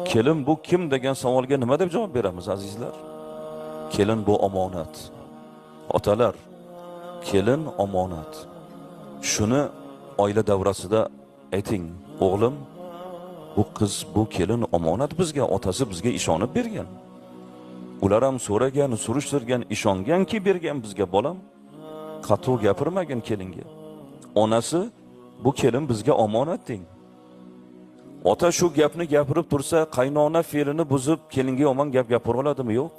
Kelin bu kim degan savolga nima deb javob beramiz azizlar? Kelin bu omonat. Otalar, kelin omonat. Shuni oila davrasida ayting, o'g'lim, bu qiz, bu kelin omonat bizga, otasi bizga ishonib bergan. Ular ham so'ragan, surishtirgan, ishonganki bergan bizga bolam. Qattiq gapirmagan kelinga. Onasi, bu kelin bizga omonat deng. Ota shu gapni gapirib tursa, qaynona fe'lini buzib kelinga yomon gap gapira oladimi? Yo'q.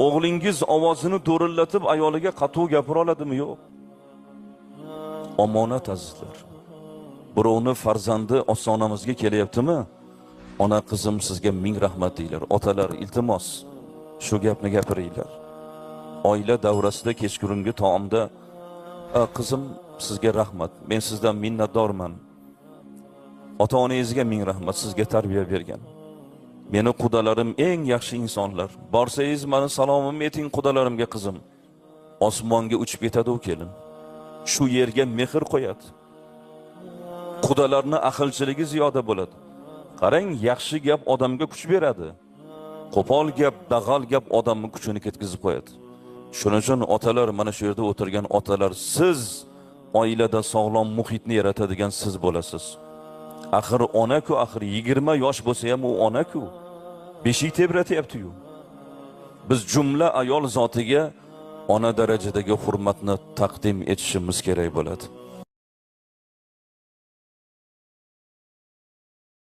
O'g'lingiz ovozini do'rillatib ayoliga qattiq gapira oladimi? Yo'q. Omonat azizlar. Birovni farzandi ostonamizga kelyaptimi? Ona qizim sizga ming rahmat deylar. Otalar, iltimos shu gapni gapiringlar. Oila davrasida kechqurungi taomda qizim sizga rahmat, men sizdan minnatdorman. Ota-onangizga ming rahmat, sizga tarbiya bergan. Meni qudalarim eng yaxshi insonlar. Borsangiz meni salomimni ayting qudalarimga qizim. Osmonga uchib ketadi u kelin. Shu yerga mehr qo'yadi. Qudalarning aqlchiligi ziyoda bo'ladi. Qarang, yaxshi gap odamga kuch beradi. Qo'pol gap, dag'al gap odamning kuchini ketkizib qo'yadi. Shuning uchun otalar, mana shu yerda o'tirgan otalar, siz oilada sog'lom muhitni yaratadigan siz bo'lasiz. Axir ona-ku, axir 20 yosh bo'lsa ham u ona-ku. Beshik tebratyapti-yu. Biz jumla ayol zotiga ona darajadagi hurmatni taqdim etishimiz kerak bo'ladi.